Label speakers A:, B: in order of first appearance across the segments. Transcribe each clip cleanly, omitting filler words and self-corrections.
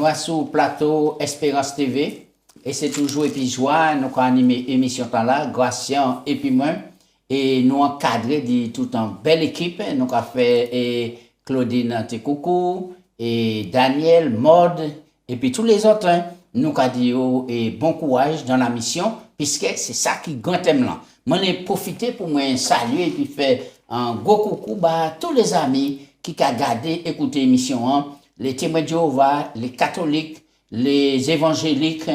A: nous sur le plateau Espérance TV et c'est toujours et puis joie nous avons animé émission là Gracien et puis moi et nous encadré de tout en belle équipe nous avons fait et Claudine Tekoukou et Daniel Mode et puis tous les autres nous avons dit et bon courage dans la mission puisque c'est ça qui grand thème là. Moi j'ai profité pour me saluer et puis faire un gros coucou à tous les amis qui ont regardé écouter l'émission les témoins de Jéhovah, les catholiques, les évangéliques,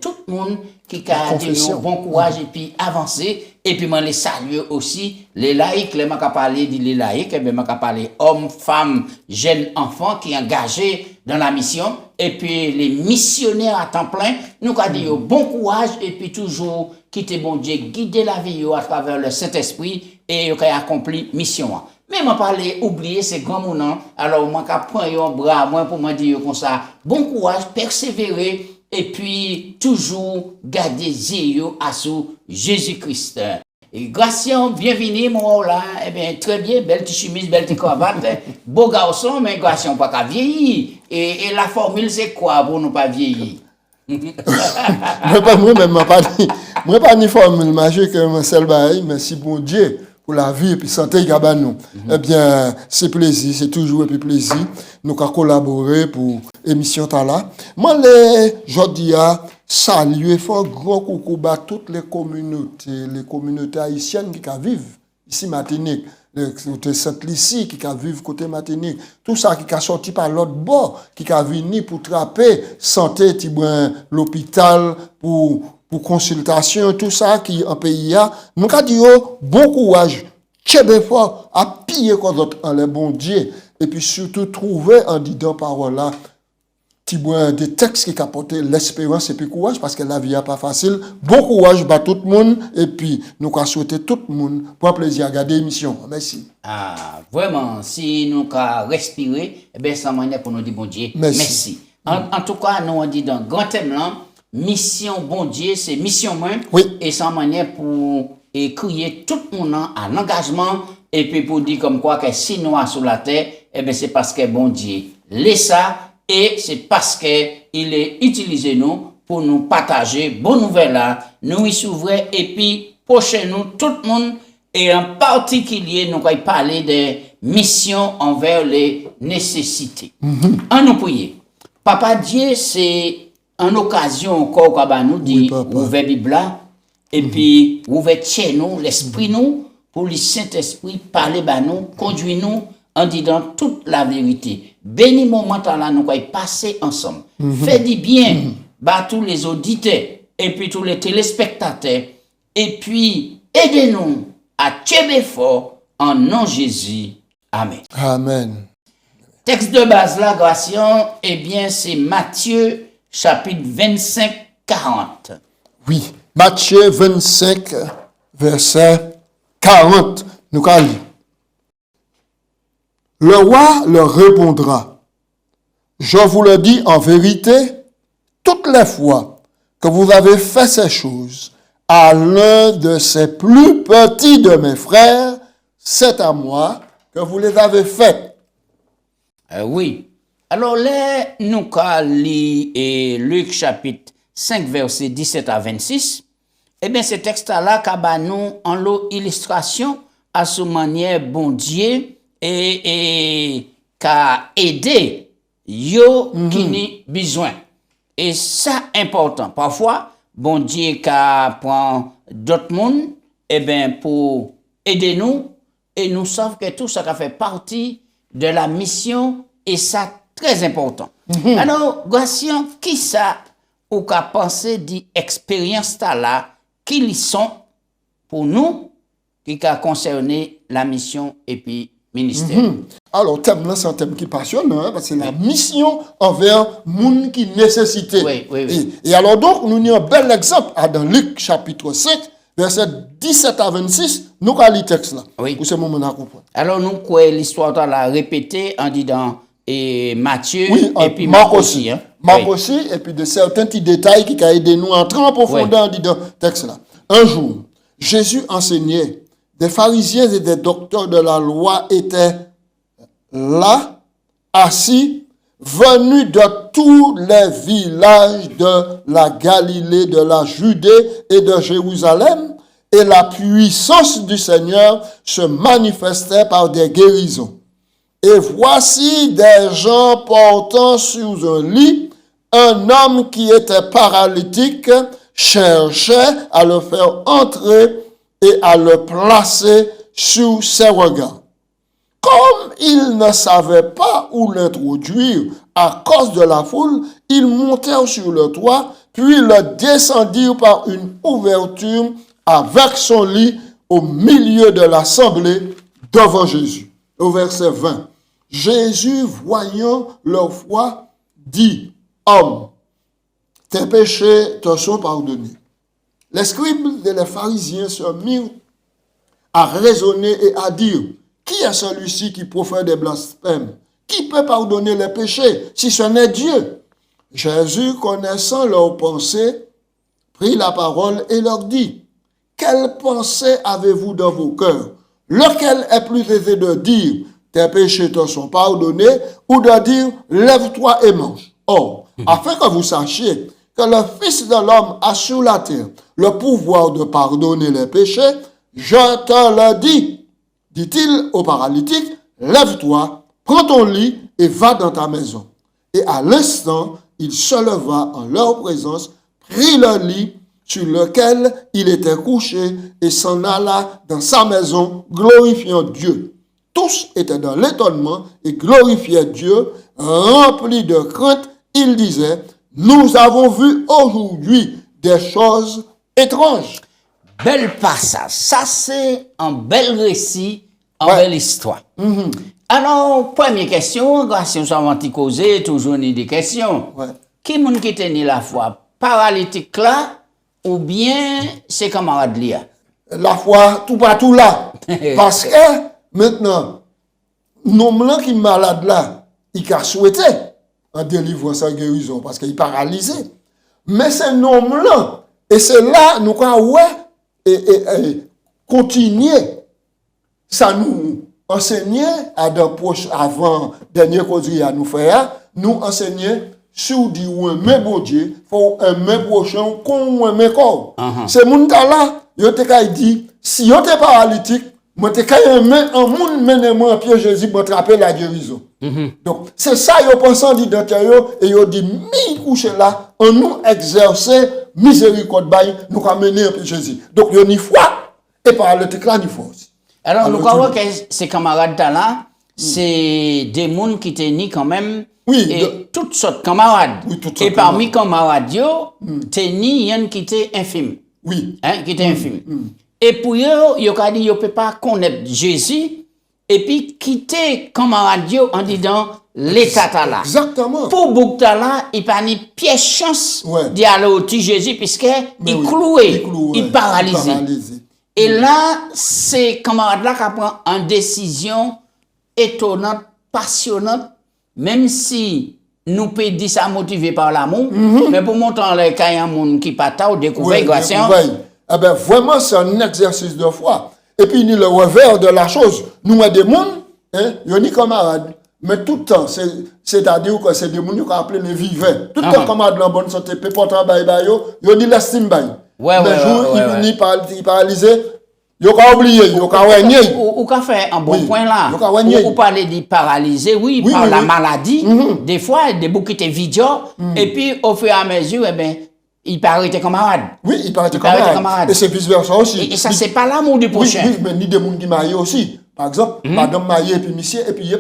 A: tout le monde qui a dit bon courage et puis avancer. Et puis, moi, les saluer aussi, les laïcs, les m'a parlé des laïcs, et bien, m'a parlé hommes, femmes, jeunes enfants qui sont engagés dans la mission. Et puis, les missionnaires à temps plein, nous avons dit bon courage et puis toujours quitter bon Dieu, guider la vie à travers le Saint-Esprit et accomplir mission. Mais moi parler oublier ces grands mots alors moi qu'a prendre un bras moi pour me dire comme ça bon courage persévérer et puis toujours garder yeux à sous Jésus-Christ. Et Gracien, bienvenue mon là eh bien très bien belle chemise belle cravate beau garçon mais Gracien pas qu'à vieillir et la formule c'est quoi pour nous pas vieillir?
B: moi pas ni formule magique un seul bail mais si bon Dieu pour la vie et puis santé nous. Eh bien, c'est plaisir, c'est toujours un plaisir. Nous avons collaboré pour l'émission Tala. Moi, je dis à saluer fort grand coucou à toutes les communautés haïtiennes qui vivent ici Martinique. Côté Sainte-Lucie qui vivent côté Martinique. Tout ça qui a sorti par l'autre bord, qui a venu pour trapper santé, l'hôpital, pour consultation, tout ça qui en pays a, nous avons dit bon courage, tchèbe fort, à piller comme d'autres en les bon Dieu, et puis surtout trouver en disant parole là, des textes qui apportent l'espérance et puis courage, parce que la vie n'est pas facile. Bon courage à tout le monde, et puis nous avons souhaité tout le monde pour un plaisir à regarder l'émission. Merci.
A: Ah, vraiment, si nous avons respiré, eh bien, c'est une manière pour nous dire bon Dieu. Merci. En tout cas, nous avons dit dans le grand thème là, mission bon Dieu, c'est mission moi.
B: Oui.
A: Et sans manière pour crier tout le monde à l'engagement et puis pour dire comme quoi que si nous sommes sur la terre, eh bien c'est parce que bon Dieu laisse ça et c'est parce que il est utilisé nous pour nous partager bonne nouvelle là, nous y s'ouvrir et puis prochain nous tout le monde et en particulier nous allons parler des missions envers les nécessités. En nous prier. Papa Dieu c'est en occasion encore comme nous dit ouvert Bible et puis ouvert chez nous l'esprit nous pour le Saint-Esprit parler nous conduire nous en disant toute la vérité. Béni moment là nous allons passer ensemble. Fais du bien tous les auditeurs et puis tous les téléspectateurs et puis aidez-nous à tuer fort en nom de Jésus. Amen.
B: Amen.
A: Texte de base là Gracien eh bien c'est Matthieu chapitre 25, 40.
B: Oui, Matthieu 25, verset 40. Nous allons lire. Le roi leur répondra, je vous le dis en vérité, toutes les fois que vous avez fait ces choses à l'un de ces plus petits de mes frères, c'est à moi que vous les avez faites.
A: Oui. Alors là, nous allons lire Luc chapitre 5, verset 17 à 26. Eh bien, ce texte-là, nous en l'illustration à ce manière bon Dieu et qu'a aidé yo qui ni besoin. Et ça important. Parfois, bon Dieu qu'a prend d'autres monde eh bien pour aider nous et nous savons que tout ça fait partie de la mission et ça très important. Alors, Gracien, qui ça ou qu'a pensé d'expérience là qui ils sont pour nous qui a concerné la mission et puis ministère.
B: Alors, thème là, c'est un thème qui passionne, parce que c'est la mission envers monde qui nécessite.
A: Oui.
B: Et alors donc, nous avons un bel exemple dans Luc chapitre 5, verset 17 à 26, nous avons le texte là.
A: Oui.
B: Pour ce moment à comprendre.
A: Alors, nous quoi l'histoire la répéter en disant et Matthieu et puis
B: Marc aussi. Marc
A: oui.
B: aussi, et puis de certains petits détails qui ont aidé nous à entrer en profondeur dans le texte là. Un jour, Jésus enseignait. Des pharisiens et des docteurs de la loi étaient là, assis, venus de tous les villages de la Galilée, de la Judée et de Jérusalem, et la puissance du Seigneur se manifestait par des guérisons. Et voici des gens portant sur un lit un homme qui était paralytique, cherchait à le faire entrer et à le placer sous ses regards. Comme ils ne savaient pas où l'introduire à cause de la foule, ils montèrent sur le toit, puis le descendirent par une ouverture avec son lit au milieu de l'assemblée devant Jésus. Au verset 20. Jésus, voyant leur foi, dit, « Homme, tes péchés te sont pardonnés. » Les scribes et les pharisiens se mirent à raisonner et à dire, « Qui est celui-ci qui profère des blasphèmes? Qui peut pardonner les péchés si ce n'est Dieu? » Jésus, connaissant leurs pensées, prit la parole et leur dit, « Quelle pensée avez-vous dans vos cœurs? Lequel est plus aisé de dire, tes péchés te sont pardonnés, ou de dire, lève-toi et mange? Or, afin que vous sachiez que le Fils de l'homme a sur la terre le pouvoir de pardonner les péchés, je te le dis, dit-il au paralytique, lève-toi, prends ton lit et va dans ta maison. Et à l'instant, il se leva en leur présence, prit le lit sur lequel il était couché et s'en alla dans sa maison, glorifiant Dieu. Tous étaient dans l'étonnement et glorifiaient Dieu, remplis de crainte. Ils disaient, nous avons vu aujourd'hui des choses étranges.
A: Bel passage. Ça, c'est un bel récit, une belle histoire. Alors, première question, grâce à nous avons causé, toujours des questions. Qui est-ce qui tenait la foi? Paralytique là, ou bien ses camarades là?
B: La foi, tout partout là. Parce que, maintenant, l'homme qui est malade là, il a souhaité en délivrant sa guérison, parce qu'il est paralysé. Mais c'est l'homme là, et c'est là, nous avons et continuer. Ça nous enseignait avant dernier causerie à nous faire, nous enseignait sur du même bon Dieu, faut un même prochain qu'on un même corps. C'est mon là, yo te dit si yo te paralytique, moi te un monde menement en pied Jésus pour attraper la guérison. Donc c'est ça yo pensant dit dans yo et yo dit mi coucher là, on nous exercer miséricorde bail nous ramener en pied Jésus. Donc yo ni foi et paralytique là ni force.
A: Alors, nous croyons que ces camarades-là, c'est des gens qui tenaient quand même toutes sortes de camarades. Et parmi les camarades, tenaient un qui était infime. Qui était infime. Et pour eux, ils ont dit qu'ils ne peuvent pas connaître Jésus et puis quitter camarades en disant l'état là.
B: Exactement.
A: Pour Boukta là, il n'y a pas de pièce chance d'y aller au Jésus puisqu'il cloué, il paralysé. Et là, c'est camarades-là qui prennent une décision étonnante, passionnante, même si nous pouvons dire ça motivé par l'amour, mais pour montrer qu'il y a un monde qui pas ou découvert grâce à
B: eh bien, vraiment, c'est un exercice de foi. Et puis, nous le revers de la chose. Nous, des gens, ils sont camarades. Mais tout le temps, c'est-à-dire que c'est des gens qui ont appelé les vivants. Tout le temps, camarades en bonne santé, ils ont dit l'estime. Le jour, il est paralysé, il a oublié, il a oublié.
A: Ou qu'a fait un bon point là. Ou parler de paralysé, par la maladie. Des fois, des bouts qui étaient vides, et puis au fur et à mesure, eh ben, il paraît camarade.
B: Oui, il paraît camarade. Et c'est vice-versa aussi.
A: Et ça, c'est pas l'amour du prochain.
B: Oui, mais ni des gens qui marient aussi. Par exemple, madame mariée et puis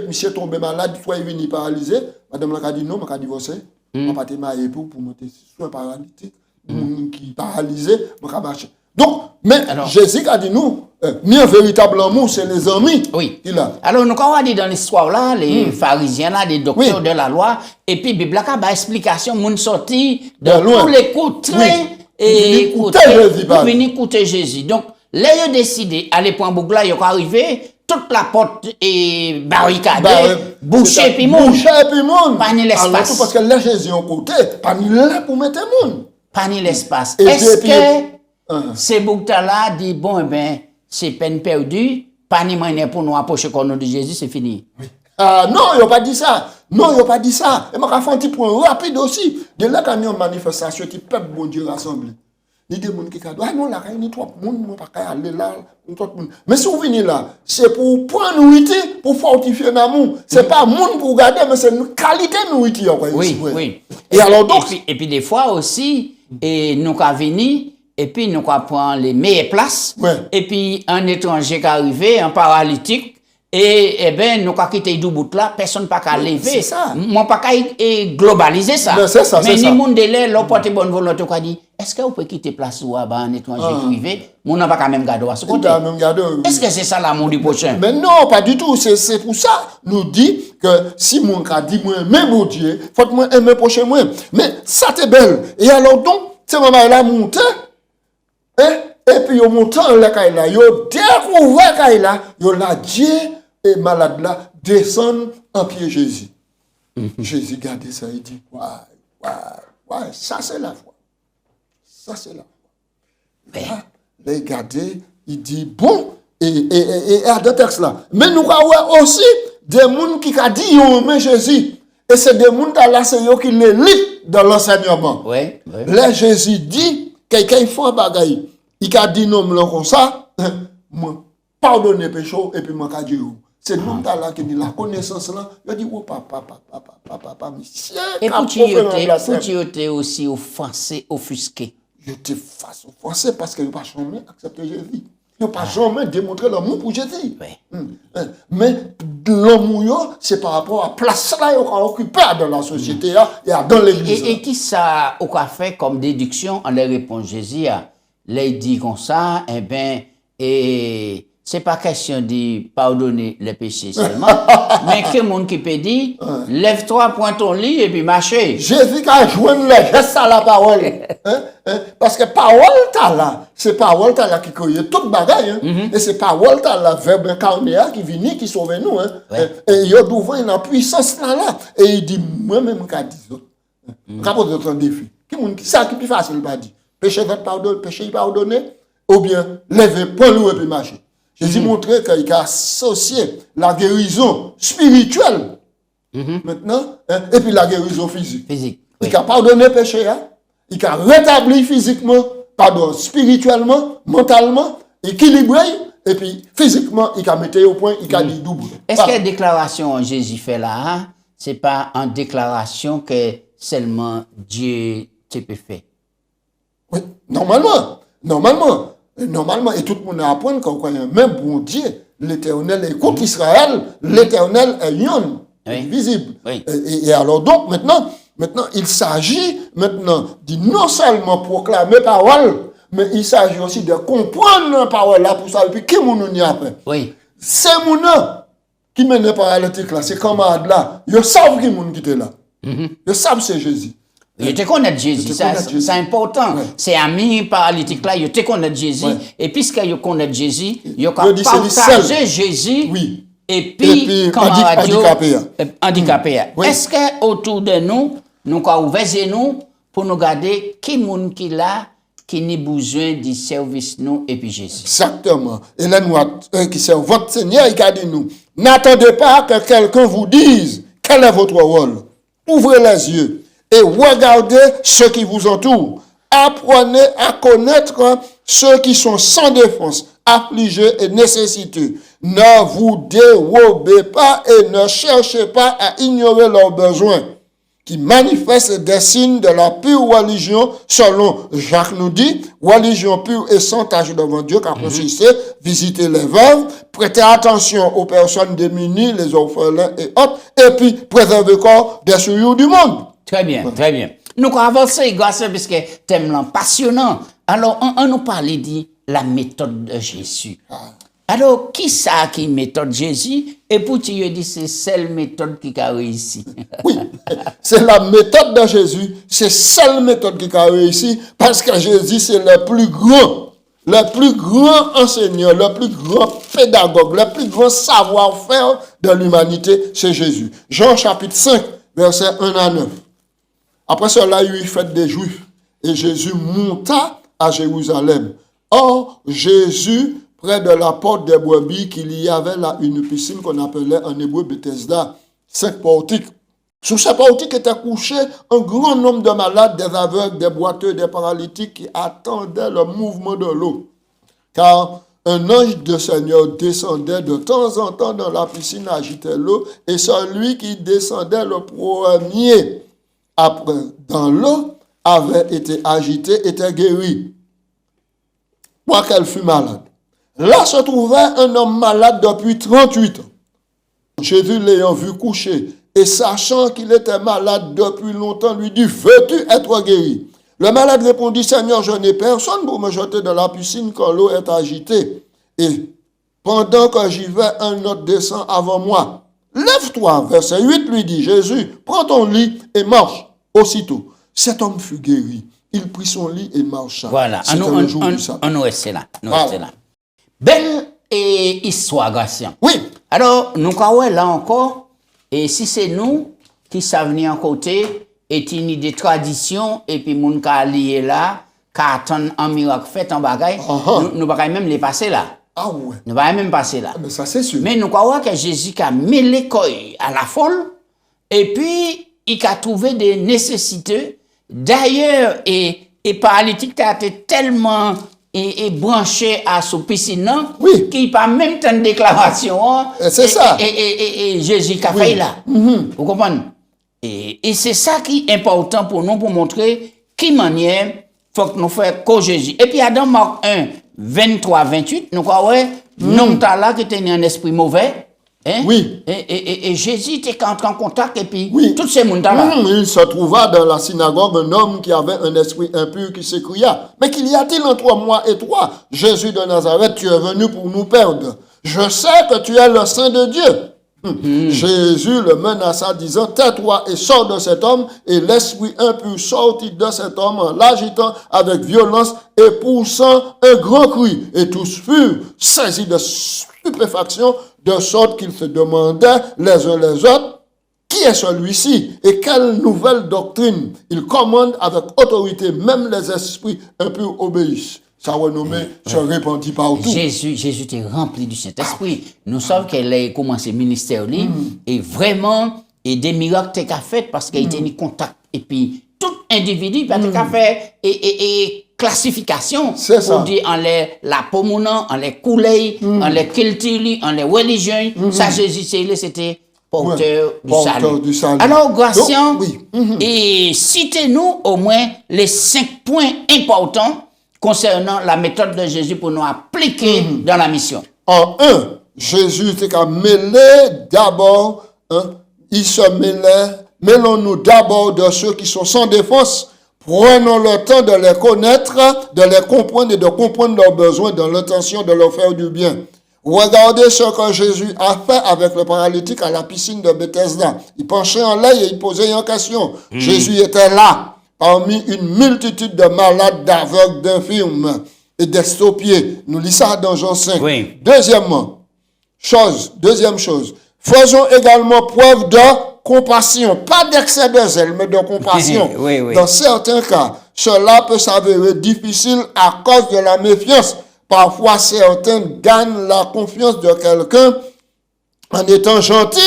B: monsieur tombé malade, soit il vient paralysé, madame a dit non, je vais divorcer. Je ne vais pas te marier pour monter sur un paralytique. Qui paralysé, je vais marcher. Donc, mais Jésus a dit nous, ni un véritable amour, c'est les amis.
A: Oui. Alors, nous avons dit dans l'histoire là, les pharisiens là, des docteurs de la loi, et puis Bible a une explication, moun sorti de tous les coups et pour venir écouter Jésus. Donc, là, ils ont décidé, à l'époque Bougla, ils sont arrivés, toute la porte est barricadée, bouchée puis monde. Pas ni l'espace.
B: Parce que là, Jésus est côté, pas ni là pour mettre monde.
A: Pas ni l'espace. Est-ce que ces Bougta-là dit, bon, eh ben, c'est peine perdue, pas ni moyen pour nous approcher comme nous de Jésus, c'est fini.
B: Non, ils n'ont pas dit ça. Non, il n'a pas dit ça. Et m'a fait un petit point rapide aussi. De là, quand il y a une manifestation, qui peuple bon Dieu rassemblé. Il y a des gens qui disent, ah non, là, il y a trop de monde, pas aller là. Mais si vous venez là, c'est pour prendre nourriture, pour fortifier l'amour. Ce n'est pas monde pour garder, mais c'est une qualité de nourriture.
A: Oui, oui.
B: Et alors donc.
A: Et puis des fois aussi, et nous avons venir, et puis nous avons prendre les meilleures places.
B: Ouais.
A: Et puis un étranger qui est arrivé, un paralytique, et ben nous avons quitté le bout là, personne n'a pas lever.
B: C'est ça.
A: Moi, pas qu'à globaliser ça.
B: Mais c'est ça,
A: mais
B: c'est
A: ni
B: ça.
A: monde de l'air, l'on porte bonne volonté, qui dit, est-ce que vous pouvez quitter place ou un étranger qui arrivé, mon n'a pas quand même gardé à ce côté. Est-ce que c'est ça l'amour du prochain?
B: Mais non, pas du tout. C'est pour ça, nous dit que si mon cas dit, moi, même mon Dieu, faut que moi aimer prochain moi. Mais ça t'est belle. Et alors donc, c'est maman là monté, et puis au montant là kaila, yo découvert kaila, yo la Dieu et malade là descend en pied Jésus. Jésus garde ça, il dit, ouais, ça c'est la foi. Ça c'est la foi. Là, regardez, il dit, bon, et à deux textes là. Mais nous avons aussi des gens qui ont dit, mais Jésus. Et c'est des gens là, c'est eux qui l'élite dans l'enseignement.
A: Oui.
B: Là, Jésus dit, quelqu'un fait un bagay. Il a dit non, comme ça, moi, pardonnez péché, et puis moi, je dis, c'est nous là qui dit la connaissance là. Il dit, oh, papa, monsieur.
A: Et pour tu étais aussi offusqué.
B: Je te fasse offenser parce que je n'ai pas jamais accepté Jésus. Je n'ai pas jamais démontré l'amour pour Jésus.
A: Oui.
B: Mais l'amour, c'est par rapport à la place là qu'on occupe dans la société et dans l'église.
A: Et qui ça a fait comme déduction en les réponse Jésus a il dit comme ça, eh bien, et c'est pas question de pardonner les péchés seulement, mais que le monde qui peut dire, lève-toi, prends ton lit et puis marcher.
B: Jésus a joué le geste à la parole. Parce que parole t'as là, c'est parole t'as là qui connaît toute bagaille. Et c'est parole t'as là, verbe incarné qui vient, qui sauve nous. Et il y a une puissance là. Et il dit, moi-même, je dis, rapport de ton défi. Ça qui est plus facile, il dit. Péché va pardonner, péché pardonner, ou bien lever, prendre et puis marcher. Jésus montrait qu'il a associé la guérison spirituelle, maintenant, et puis la guérison physique. Il a pardonné péché, il a rétabli physiquement, spirituellement, mentalement, équilibré, et puis physiquement, il a mis au point, il a dit double.
A: Est-ce que la déclaration que Jésus fait là, ce n'est pas une déclaration que seulement Dieu te peut faire?
B: Oui, normalement, et tout le monde apprend qu'on croit même bon Dieu, l'Éternel est contre Israël, l'Éternel est yon, visible.
A: Oui.
B: Et alors donc, maintenant, il s'agit maintenant de non seulement proclamer parole, mais il s'agit aussi de comprendre la parole là pour ça, et puis qui moun y après.
A: Oui.
B: C'est moun qui mène paralytique là, c'est camarades là, ils savent qui moun qui était là. Ils savent c'est Jésus.
A: Je te connais Jésus, c'est important. C'est ami paralytique là, je te connais Jésus. Et puisque je connais Jésus, je peux partager Jésus.
B: Oui.
A: Et puis, comme handicapé. Est-ce que autour de nous, nous avons ouvert nous pour nous garder qui moun qui là, qui n'a besoin du service nous et puis Jésus.
B: Exactement. Et là, nous, qui servent votre Seigneur, il a dit nous, n'attendez pas que quelqu'un vous dise quel est votre rôle. Ouvrez les yeux et regardez ceux qui vous entourent. Apprenez à connaître ceux qui sont sans défense, affligés et nécessiteux. Ne vous dérobez pas et ne cherchez pas à ignorer leurs besoins, qui manifestent des signes de la pure religion, selon Jacques nous dit, religion pure et sans tache devant Dieu, qui a consisté, visiter les veuves, prêter attention aux personnes démunies, les orphelins et autres, et puis préserver le corps des souillures du monde.
A: Très bien, très bien. Nous avons avancé, grâce à ce thème passionnant. Alors, on nous parlait de la méthode de Jésus. Alors, qui ça qui méthode Jésus? Et pour tu dis c'est celle méthode qui a réussi.
B: Oui, c'est la méthode de Jésus, c'est celle méthode qui a réussi, parce que Jésus c'est le plus grand enseignant, le plus grand pédagogue, le plus grand savoir-faire de l'humanité, c'est Jésus. Jean chapitre 5, versets 1 à 9. Après cela, il y eut fête des Juifs, et Jésus monta à Jérusalem. Or, Jésus, près de la porte des brebis, qu'il y avait là une piscine qu'on appelait en hébreu Bethesda, 5 portiques, Sous sa partie était couché un grand nombre de malades, des aveugles, des boiteux, des paralytiques qui attendaient le mouvement de l'eau. Car un ange de Seigneur descendait de temps en temps dans la piscine, agitait l'eau, et celui qui descendait le premier après dans l'eau avait été agité, était guéri. Quoiqu'elle fût malade. Là se trouvait un homme malade depuis 38 ans. Jésus l'ayant vu coucher, et sachant qu'il était malade depuis longtemps, lui dit, veux-tu être guéri? Le malade répondit, Seigneur, je n'ai personne pour me jeter dans la piscine quand l'eau est agitée. Et pendant que j'y vais, un autre descend avant moi. Lève-toi, verset 8 lui dit Jésus, prends ton lit et marche. Aussitôt, cet homme fut guéri. Il prit son lit et marcha.
A: Voilà, on nous reste là. Belle histoire, Gratien.
B: Oui.
A: Alors, nous croyons là encore, et si c'est nous qui savons venir en côté, et une des traditions, et puis moun ka lié là, ka attend un miracle fait en bagaille, nous ne même les passer là.
B: Ah ouais.
A: Nous ne même passer là.
B: Mais ça, c'est sûr.
A: Mais nous croyons que Jésus a mêlé à la folle, et puis il a trouvé des nécessités. D'ailleurs, et paralytique a été tellement branché à son piscine,
B: oui,
A: qu'il n'a pas même tant de déclaration.
B: C'est ça.
A: Et Jésus a fait là. Vous comprenez? Et c'est ça qui est important pour nous, pour montrer qui manière faut que nous fassions que Jésus. Et puis, dans Marc 1, 23, 28, nous croyons, non, t'as là qui était un esprit mauvais. Hein?
B: Oui.
A: Et Jésus était entré en contact, et puis,
B: oui,
A: tous ces mondes là.
B: Il se trouva dans la synagogue un homme qui avait un esprit impur qui s'écria, mais qu'il y a-t-il entre moi et toi, Jésus de Nazareth, tu es venu pour nous perdre. Je sais que tu es le Saint de Dieu. Jésus le menaça, disant, tais-toi et sors de cet homme, et l'esprit impur sortit de cet homme en l'agitant avec violence et poussant un grand cri. Et tous furent saisis de stupéfaction, de sorte qu'ils se demandaient les uns les autres, qui est celui-ci et quelle nouvelle doctrine il commande avec autorité, même les esprits impurs obéissent. Sa renommée se répandit partout.
A: Jésus était rempli du Saint-Esprit. Nous savons qu'elle a commencé le ministère et vraiment, et des miracles qu'elle a fait parce qu'elle était en contact. Et puis, tout individu, parce qu'elle a fait et classification pour dire en les la pomona, en les coulées, en les kiltili, en les religions. Ça, Jésus, c'était porteur du salut. Alors, Gratien, et citez-nous au moins les 5 points importants concernant la méthode de Jésus pour nous appliquer dans la mission.
B: En 1, Jésus était qu'à mêler d'abord, il se mêlait, mêlons-nous d'abord de ceux qui sont sans défense, prenons le temps de les connaître, de les comprendre et de comprendre leurs besoins dans l'intention de leur faire du bien. Regardez ce que Jésus a fait avec le paralytique à la piscine de Bethesda. Il penchait en l'air et il posait une question. Jésus était là, parmi une multitude de malades, d'aveugles, d'infirmes et d'estopiés. Nous lisons ça dans Jean 5.
A: Oui.
B: Deuxième chose, faisons également preuve de compassion, pas d'excès de zèle, mais de compassion.
A: Oui.
B: Dans certains cas, cela peut s'avérer difficile à cause de la méfiance. Parfois, certains gagnent la confiance de quelqu'un en étant gentils,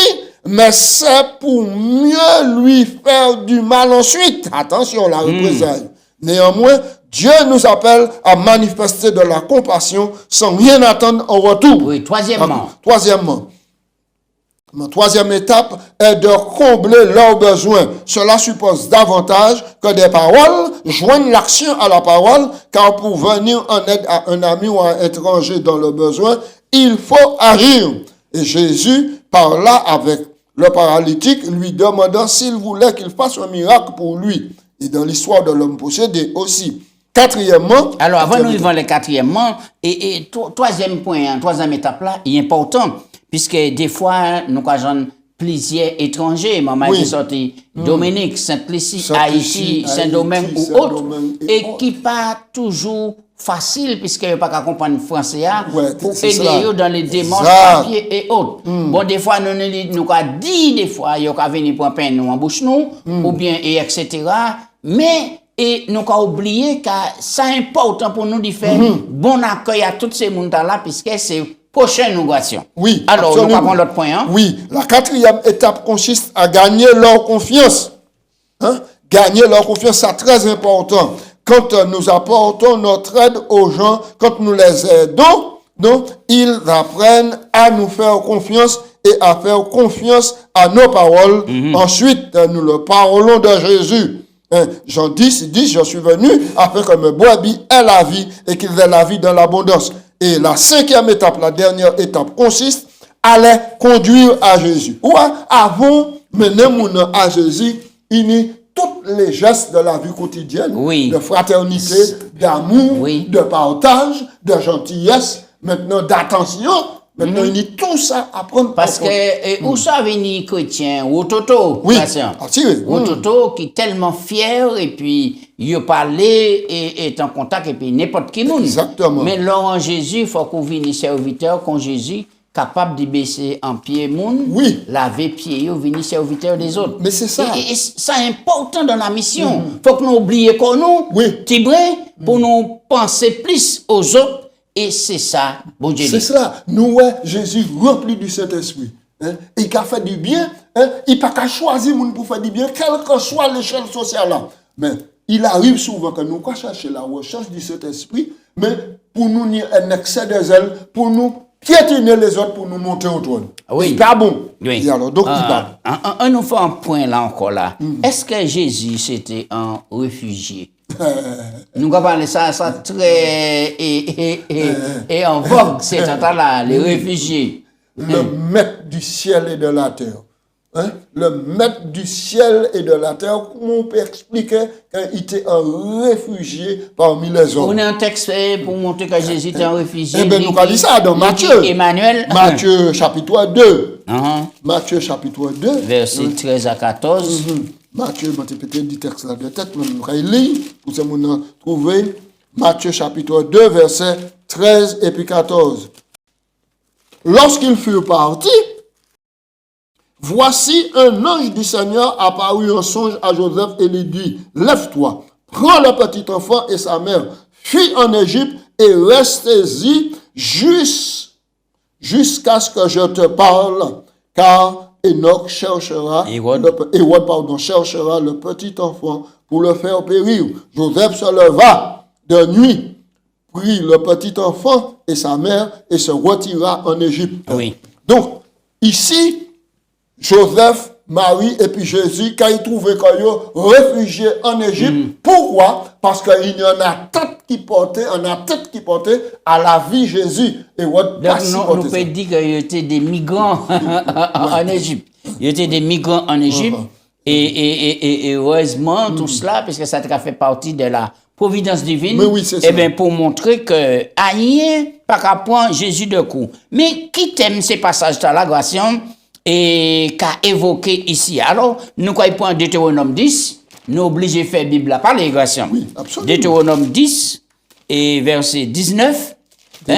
B: mais c'est pour mieux lui faire du mal ensuite. Attention, la représaille. Néanmoins, Dieu nous appelle à manifester de la compassion sans rien attendre en retour.
A: Oui, troisièmement.
B: Ma troisième étape est de combler leurs besoins. Cela suppose davantage que des paroles joignent l'action à la parole, car pour venir en aide à un ami ou à un étranger dans le besoin, il faut agir. Et Jésus parla avec le paralytique, lui demandant s'il voulait qu'il fasse un miracle pour lui. Et dans l'histoire de l'homme possédé aussi. Quatrièmement.
A: Alors, avant nous vivons le quatrièmement, et troisième point, troisième étape là, est important, puisque des fois, nous avons plusieurs étrangers, maman qui sorti Dominique, Sainte-Lucie, Haïti, Saint-Domingue ou autres, et qui pas toujours facile, puisque n'y a pas qu'à comprendre français, pour aider eux dans les démarches, papiers et autres. Bon, des fois, nous avons dit, des fois, ils ont venir pour un pain nous en bouche nous, ou bien, et etc. Mais, et nous avons oublié que c'est important pour nous de faire bon accueil à tous ces gens-là, puisque c'est prochaine inauguration.
B: Oui,
A: alors,
B: absolument.
A: nous allons prendre l'autre point. Hein?
B: Oui, la quatrième étape consiste à gagner leur confiance. Hein? Gagner leur confiance, c'est très important. Quand nous apportons notre aide aux gens, quand nous les aidons, donc, ils apprennent à nous faire confiance et à faire confiance à nos paroles. Ensuite, nous leur parlons de Jésus. Jean 10, il dit, je suis venu afin que mes brebis aient la vie et qu'ils aient la vie dans l'abondance. Et la cinquième étape, la dernière étape, consiste à les conduire à Jésus. Ou avant, mener mon à Jésus, il y a tous les gestes de la vie quotidienne, de fraternité, d'amour, de partage, de gentillesse, maintenant d'attention. Maintenant, il y a tout ça à prendre.
A: Parce que, où ça vient chrétien, ou Toto,
B: oui,
A: ou Toto qui est tellement fier, et puis, il parle et est en contact, et puis n'importe qui nous.
B: Exactement.
A: Mais là, en Jésus, il faut qu'on vienne serviteur, qu'on Jésus, capable de baisser en pied moun, laver pied, venir serviteur des autres.
B: Mais c'est ça.
A: Et ça est important dans la mission. Faut que nous oublions qu'on nous, Tibré, pour nous penser plus aux autres. Et c'est ça, bon Dieu.
B: C'est cela. Nous, Jésus rempli du Saint-Esprit. Hein? Il a fait du bien. Hein? Il n'a pas choisi moun pour faire du bien, quelle que soit l'échelle sociale. Là. Mais il arrive souvent que nous cherchons la recherche du Saint-Esprit, mais pour nous nier un excès de zèle, pour nous piétiner les autres, pour nous monter au trône.
A: Oui.
B: C'est pas bon.
A: Oui.
B: Et alors, donc, il va.
A: On nous fait un point là encore là. Est-ce que Jésus c'était un réfugié? Nous avons parlé ça très et en vogue ces temps-là, les réfugiés.
B: Le maître du ciel et de la terre. Hein? Le maître du ciel et de la terre, comment on peut expliquer qu'il était un réfugié parmi les hommes?
A: On a un texte pour montrer que Jésus était un réfugié.
B: Eh bien, nous avons dit ça dans Matthieu.
A: Emmanuel.
B: Matthieu chapitre 2. Matthieu chapitre 2.
A: Verset 13 à 14.
B: Matthieu, je vais peut-être du texte là de tête, mais je vais lire pour que vous trouver. Matthieu chapitre 2, verset 13 et puis 14. Lorsqu'ils furent partis, voici un ange du Seigneur apparut en songe à Joseph et lui dit, lève-toi, prends le petit enfant et sa mère, fuis en Égypte et restez-y jusqu'à ce que je te parle, car Enoch cherchera, cherchera le petit enfant pour le faire périr. Joseph se leva de nuit, prit le petit enfant et sa mère et se retira en Égypte.
A: Oui.
B: Donc, ici, Joseph, Marie et puis Jésus, quand ils trouvaient qu'ils réfugiés en Égypte, pourquoi? Parce qu'il y en a tête qui portaient, à la vie Jésus. Et
A: donc, nous pouvons dire qu'il y était des migrants en Égypte. Il y était des migrants en Égypte. Et heureusement, tout cela, parce que ça a fait partie de la providence divine.
B: Mais oui, c'est ça.
A: Eh bien, pour montrer que rien pas qu'à prendre Jésus de coup. Mais qui t'aime ces passages-là, Gration, et qu'a évoqué ici. Alors, nous, quand il prend Deutéronome 10, nous obligés de faire Bible à parler, Gration.
B: Oui, absolument.
A: Deutéronome 10 et verset 19. Qui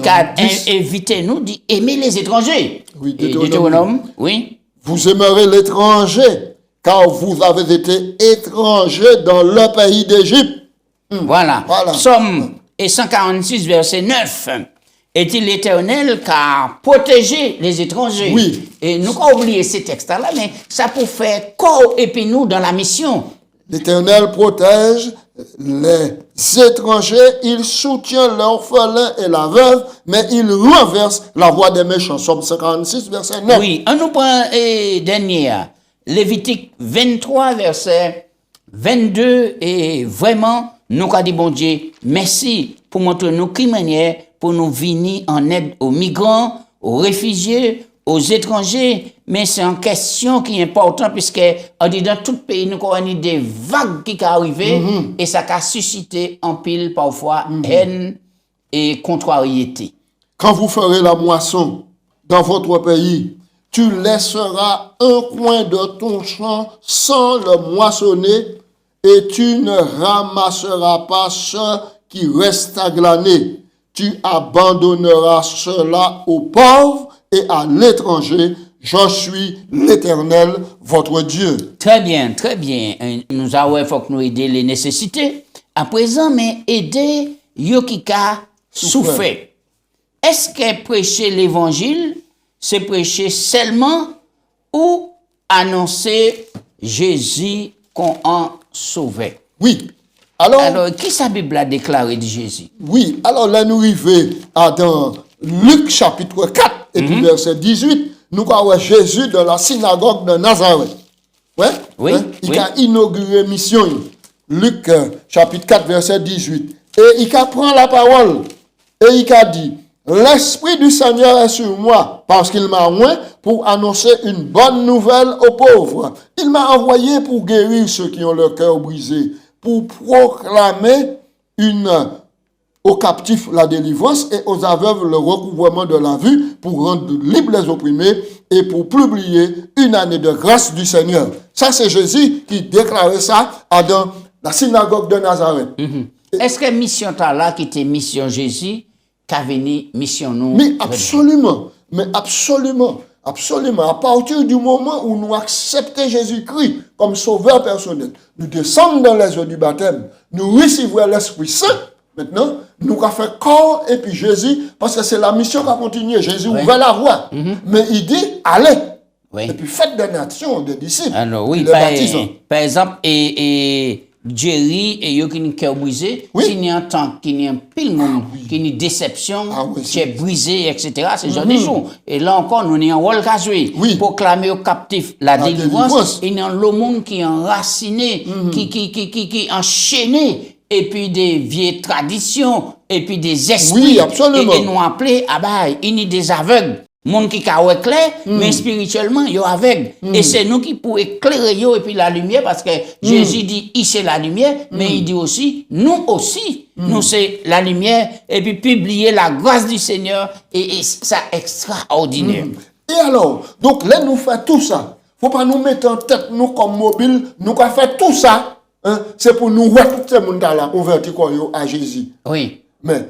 A: a invité nous d'aimer les étrangers.
B: Oui,
A: Deutéronome, oui.
B: Vous aimerez l'étranger, car vous avez été étrangers dans le pays d'Égypte.
A: Voilà. Somme 146, verset 9. Est-il l'Éternel qui a protégé les étrangers?
B: Oui.
A: Et nous avons oublié ces textes-là, mais ça pour faire corps et puis nous dans la mission.
B: L'Éternel protège les étrangers, il soutient l'orphelin et la veuve, mais il renverse la voie des méchants. Somme 56, verset 9.
A: Oui, on nous prend dernière. Lévitique 23, verset 22, et vraiment, nous avons dit, bon Dieu, merci pour montrer nous qui manière pour nous venir en aide aux migrants, aux réfugiés, aux étrangers, mais c'est une question qui est importante puisque on dit dans tout pays nous avons des vagues qui sont arrivées et ça a suscité en pile parfois haine et contrariété.
B: Quand vous ferez la moisson dans votre pays, tu laisseras un coin de ton champ sans le moissonner et tu ne ramasseras pas ce qui reste à glaner. Tu abandonneras cela aux pauvres et à l'étranger. Je suis l'Éternel, votre Dieu.
A: Très bien, très bien. Nous avons, il faut que nous aider les nécessités. À présent, mais aider ceux qui ont souffert. est-ce que prêcher l'évangile, c'est prêcher seulement ou annoncer Jésus qu'on en sauvait?
B: Oui.
A: Alors, qui sa Bible a déclaré de Jésus?
B: Oui, alors là, nous arrivons dans Luc chapitre 4, et puis verset 18, nous voyons Jésus dans la synagogue de Nazareth. Ouais?
A: Oui,
B: hein? Il
A: oui.
B: a inauguré mission. Luc chapitre 4, verset 18. Et il a pris la parole, et il a dit, l'Esprit du Seigneur est sur moi, parce qu'il m'a oint pour annoncer une bonne nouvelle aux pauvres. Il m'a envoyé pour guérir ceux qui ont leur cœur brisé, pour proclamer aux captifs la délivrance et aux aveugles le recouvrement de la vue, pour rendre libres les opprimés et pour publier une année de grâce du Seigneur. Ça, c'est Jésus qui déclarait ça dans la synagogue de Nazareth.
A: Est-ce que mission là qui était mission Jésus, qu'a venu mission nous?
B: Mais absolument, absolument. À partir du moment où nous acceptons Jésus-Christ comme sauveur personnel, nous descendons dans les eaux du baptême, nous recevons l'Esprit Saint. Maintenant, nous avons fait corps et puis Jésus, parce que c'est la mission qui a continué. Jésus ouvert la voie. Mais il dit, allez.
A: Oui.
B: Et puis faites des nations, des disciples.
A: Alors, oui,
B: les baptisons.
A: par exemple, et Jerry et yo qui ont cœur brisé,
B: Oui.
A: s'il y a un temps, qu'il y a un pile monde, qu'il y a une déception,
B: Oui,
A: qui est brisé, etc., c'est genre des jours. Et là encore, nous avons un rôle qu'à jouer.
B: Oui.
A: Proclamer aux captifs la délivrance.
B: délivrance.
A: Et dans le monde qui est enraciné, qui est enchaîné, et puis des vieilles traditions, et puis des esprits.
B: Oui, absolument.
A: Et nous appelons, il y a des aveugles. Monde qui a éclair, mais spirituellement, ils sont aveugles. Et c'est nous qui pouvons éclairer yo et puis la lumière, parce que Jésus dit, il c'est la lumière, mais il dit aussi, nous aussi, nous c'est la lumière, et puis publier la grâce du Seigneur, et ça extraordinaire.
B: Et alors, donc là, nous faisons tout ça. Il ne faut pas nous mettre en tête, nous, comme mobile, nous avons fait tout ça. Hein, c'est pour nous voir tout ce monde-là convertir à Jésus.
A: Oui.
B: Mais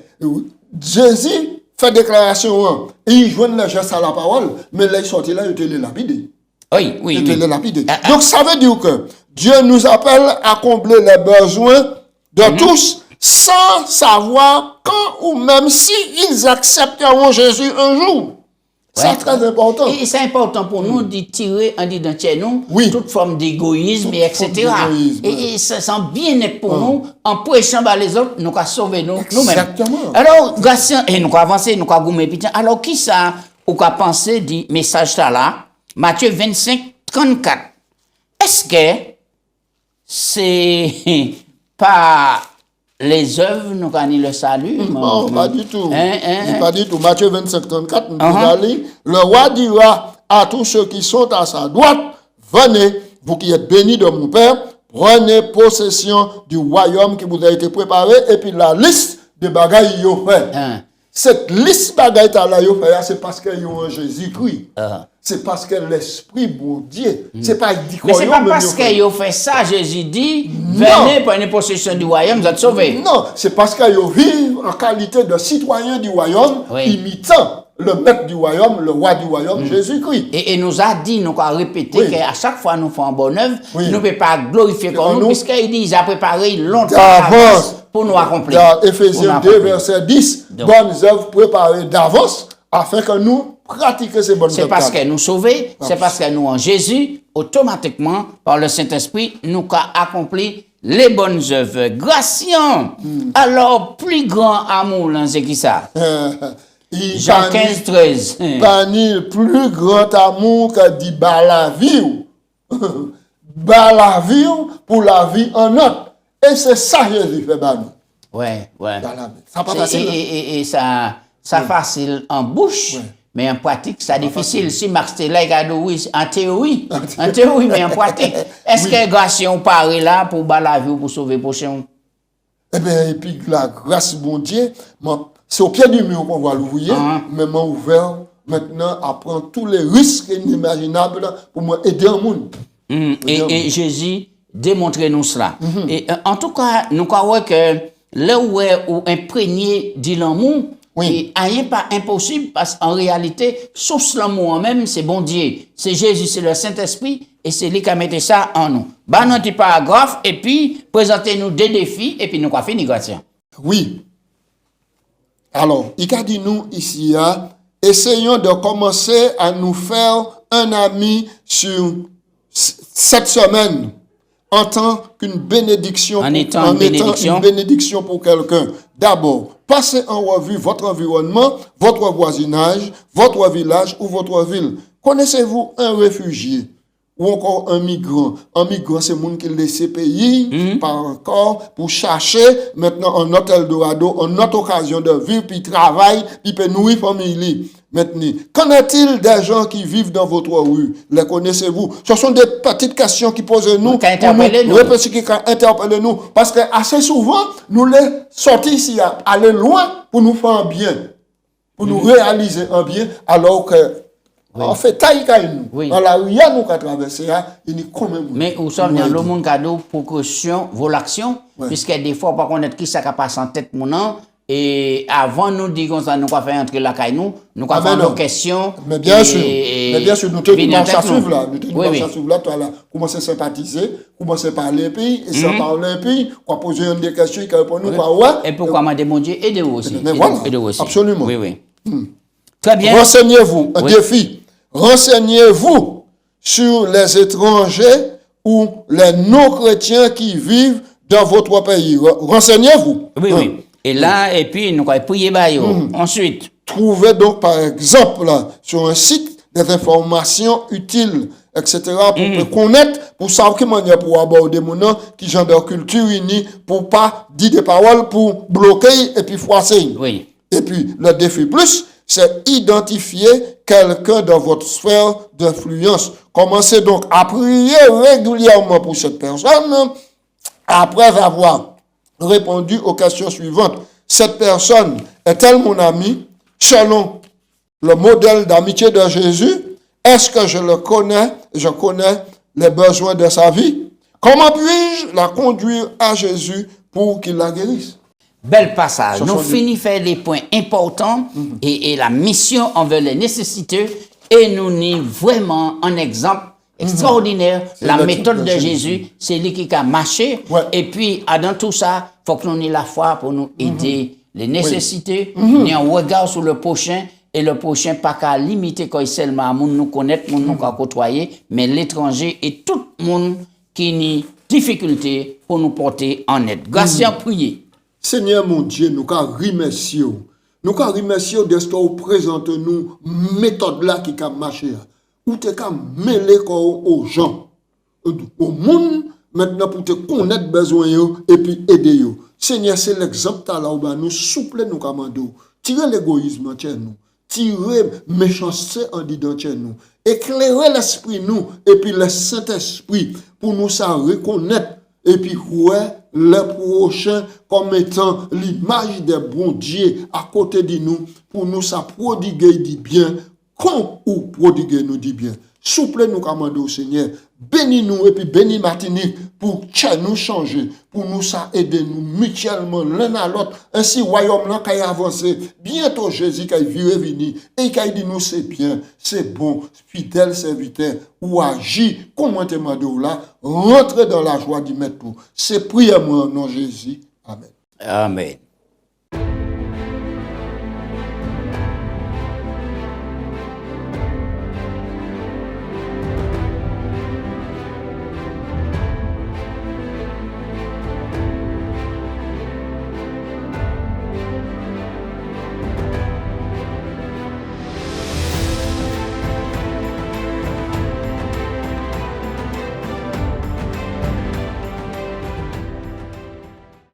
B: Jésus fait déclaration, hein, et il joint les gestes à la parole, mais là, il sortit là, il était lapidé.
A: Oui, oui,
B: Il était
A: oui.
B: lapidé. Donc, ça veut dire que Dieu nous appelle à combler les besoins de tous, sans savoir quand ou même si ils accepteront Jésus un jour. C'est
A: Ouais.
B: très important.
A: Et c'est important pour nous de tirer en d'identité nous
B: Oui.
A: toute forme d'égoïsme,
B: Toute
A: et etc.
B: forme d'égoïsme,
A: Et ça sent bien être pour nous, en prêchant par les autres, nous allons sauver nous, nous-mêmes.
B: Exactement.
A: Alors, grâce et nous allons avancer, nous allons gommer. Alors, qui ça, ou qu'a pensé du message là, Matthieu 25, 34. Est-ce que c'est pas les œuvres nous gagnent le salut?
B: Non, pas du tout.
A: Hein?
B: Pas du tout. Matthieu 25, 34, nous allons, le roi dira à tous ceux qui sont à sa droite, venez, vous qui êtes bénis de mon Père, prenez possession du royaume qui vous a été préparé, et puis la liste de bagailles qu'ils ont fait.
A: Hein?
B: Cette liste bagailles là, c'est parce qu'ils ont un Jésus-Christ. C'est parce que l'Esprit, bon Dieu, c'est pas dit
A: Mais c'est pas parce qu'ils ont fait ça, Jésus dit, venez prenez possession du royaume, vous êtes sauvés.
B: Non, c'est parce qu'ils vivent en qualité de citoyens du royaume,
A: Oui.
B: imitant le maître du royaume, le roi du royaume, Jésus-Christ.
A: Et nous a dit, nous avons répété
B: Oui.
A: qu'à chaque fois nous faisons bonne œuvre,
B: Oui.
A: nous ne pouvons pas glorifier comme nous, puisqu'il dit, ils ont préparé longtemps
B: D'avance.
A: pour nous accomplir.
B: Dans
A: Pour
B: Éphésiens
A: nous
B: 2,
A: accomplir.
B: verset 10,
A: Donc.
B: bonnes œuvres préparées d'avance, afin que nous pratiquions ces bonnes œuvres.
A: C'est parce que nous sauvés, c'est parce que nous en Jésus, automatiquement, par le Saint-Esprit, nous avons accompli les bonnes œuvres. Gratien. Alors, plus grand amour, là, c'est qui ça? Jean 15, 13.
B: Pas ni plus grand amour que dit bah la vie. Bah la vie pour la vie en autre. Et c'est ça que Jésus fait bah nous.
A: Ouais.
B: Bah la vie. Ça pas facile.
A: Et ça facile en bouche, mais en pratique, c'est difficile. Si Max Taylor a dit oui, en théorie, mais en pratique. Est-ce que grâce on parle là pour battre la vie ou pour sauver le prochain?
B: Eh bien, et puis la grâce, bon Dieu, c'est au pied du mur qu'on va l'ouvrir, mais m'a ouvert maintenant à prendre tous les risques inimaginables pour m'aider au monde.
A: Et Jésus démontre-nous cela. Et en tout cas, nous croyons que là où est imprégné de l'amour, et rien pas impossible parce qu'en réalité, sauf l'amour en même, c'est bon Dieu. C'est Jésus, c'est le Saint-Esprit et c'est lui qui a mis ça en nous. Bah, non, petit paragraphe et puis présentez-nous des défis et puis nous allons finir, Gratien.
B: Oui. Alors, il a dit nous ici, essayons de commencer à nous faire un ami sur cette semaine en tant qu'une bénédiction,
A: en étant
B: une bénédiction pour quelqu'un. D'abord, passez en revue votre environnement, votre voisinage, votre village ou votre ville. Connaissez-vous un réfugié ou encore un migrant? Un migrant, c'est monde qui laisse pays par encore pour chercher maintenant un autre Eldorado, une autre occasion de vivre, puis travailler, puis peut nourrir famille. Maintenant, qu'en est-il des gens qui vivent dans votre rue? Les connaissez-vous? Ce sont des petites questions qui posent nous.
A: Qui
B: interpellent nous. Parce que assez souvent, nous les sortons ici, aller loin pour nous faire un bien, pour nous réaliser un bien, alors que on fait taille nous. Dans la rue, nous avons traversé, il y a quand même.
A: Mais nous sommes dans le monde cadeau pour caution, vos actions, puisque des fois, par contre, qui ça passe en tête mon nom. Et avant nous dire qu'on nous va faire entrer la caille nous avons faire nos questions.
B: Mais bien sûr, nous devons ça suivre là. Nous devons ça suivre là, toi là, commencer à sympathiser, commencer à parler puis, et sans parler puis, on va poser des questions qui répondent nous quoi ouais.
A: Et pourquoi m'a demandé aider aussi.
B: Mais voilà, absolument.
A: Oui. Très bien.
B: Renseignez-vous, un défi. Renseignez-vous sur les étrangers ou les non-chrétiens qui vivent dans votre pays. Renseignez-vous.
A: Oui. Et là, et puis, nous allons prier. Ensuite.
B: Trouvez donc, par exemple, là, sur un site, des informations utiles, etc., pour connaître, pour savoir comment il y a pour aborder mon nom, qui genre de culture unie, pour pas dire des paroles, pour bloquer et puis froisser.
A: Oui.
B: Et puis, le défi plus, c'est identifier quelqu'un dans votre sphère d'influence. Commencez donc à prier régulièrement pour cette personne, après avoir répondu aux questions suivantes. Cette personne est-elle mon ami selon le modèle d'amitié de Jésus? Est-ce que je le connais? Je connais les besoins de sa vie? Comment puis-je la conduire à Jésus pour qu'il la guérisse?
A: Bel passage. Nous finissons faire les points importants et la mission envers les nécessiteux et nous n'y vraiment un exemple extraordinaire. La méthode de Jésus, c'est lui qui a marché. Et puis, dans tout ça, il faut que nous ayons la foi pour nous aider les nécessités. Nous ayons un regard sur le prochain. Et le prochain, pas qu'à limiter quand seulement à nous connaître, nous côtoyer, mais l'étranger et tout le monde qui a difficulté pour nous porter en aide. Grâce à prier.
B: Seigneur mon Dieu, nous remercions. Nous remercions de ce que vous présentez nous, méthode là qui a marché. Ou te ka mêler aux gens, au monde, maintenant pour te connaître besoin et puis aider yo. Seigneur, c'est l'exemple là où nous souple nous commando. Tirer l'égoïsme chez nous, tirer méchanceté en dedans chez nous, éclairer l'esprit nous et puis le Saint-Esprit pour nous ça reconnaître et puis ouais le prochain comme étant l'image des bons dieux à côté de nous pour nous ça prodiguer du bien. Quand ou prodiguer nous dit bien. Souple nous commandons au Seigneur. Bénis nous et puis bénis Martinique pour nous changer, pour nous ça aider nous mutuellement l'un à l'autre. Ainsi, royaume là qui avance. Bientôt Jésus qui vient venir et qui dit nous c'est bien, c'est bon, fidèle serviteur ou agit comment te demandons là, rentre dans la joie du maître. C'est prière moi au nom de Jésus. Amen.
A: Amen.